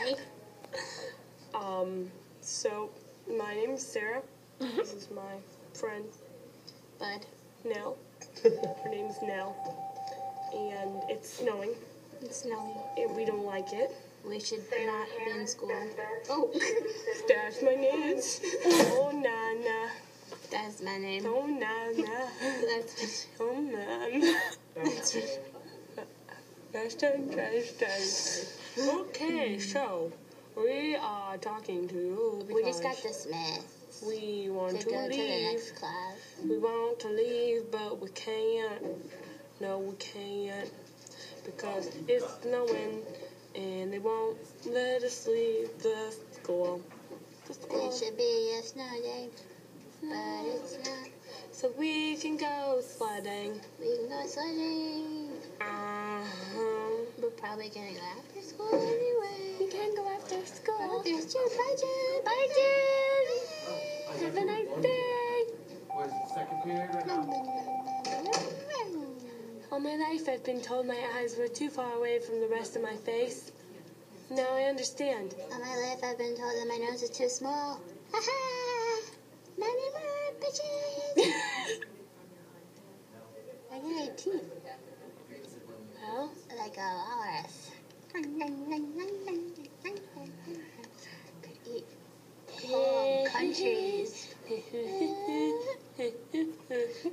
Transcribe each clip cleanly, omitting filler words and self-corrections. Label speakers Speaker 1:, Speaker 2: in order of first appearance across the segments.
Speaker 1: Hi.
Speaker 2: So my name is Sarah. This is my friend
Speaker 1: Bud.
Speaker 2: Nell. Her name's Nell. And it's snowing.
Speaker 1: It's snowing.
Speaker 2: And we don't like it.
Speaker 1: We should not be in school. Oh.
Speaker 2: Stash my needs. Oh, Nana.
Speaker 1: That's my name.
Speaker 2: Oh, Nana.
Speaker 1: That's
Speaker 2: Oh, Nana. Trash time, trash time. Okay, so we are talking to you because
Speaker 1: we just got dismissed.
Speaker 2: we want to
Speaker 1: go to the
Speaker 2: leave.
Speaker 1: next class.
Speaker 2: We want to leave, but we can't. No, we can't. Because it's snowing, and they won't let us leave the school.
Speaker 1: It should be a snow day, but it's not.
Speaker 2: So we can go sledding.
Speaker 1: We can go sledding.
Speaker 2: Uh-huh.
Speaker 1: We're probably gonna go after school anyway.
Speaker 2: We can go after school.
Speaker 1: Oh, there's Jen. Bye, Jen.
Speaker 2: Bye, Jen. Have a nice day.
Speaker 3: What is it, second period right now?
Speaker 2: All my life I've been told my eyes were too far away from the rest of my face. Now I understand.
Speaker 1: All my life I've been told that my nose is too small. Ha ha! Not anymore, bitches! I got 18.
Speaker 2: Well,
Speaker 1: Like a walrus. Could eat whole countries.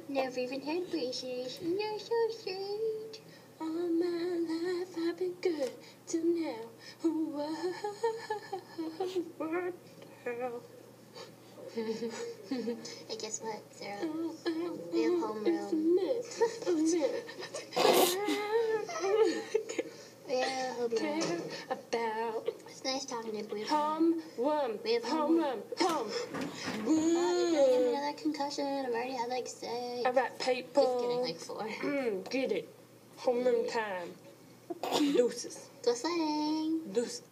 Speaker 1: Never even had braces. You're so sweet.
Speaker 2: all my life I've been good till now. What the hell?
Speaker 1: Hey, guess what, Sarah? We have homeroom. We have homeroom.
Speaker 2: Care about
Speaker 1: It's nice talking to you.
Speaker 2: homeroom.
Speaker 1: We have
Speaker 2: Homeroom. Home.
Speaker 1: You're gonna give me another concussion. I've already had like 6.
Speaker 2: I write paper.
Speaker 1: Just kidding, like 4.
Speaker 2: Get it. Homeroom time. Deuces.
Speaker 1: Go sledding.
Speaker 2: Deuces.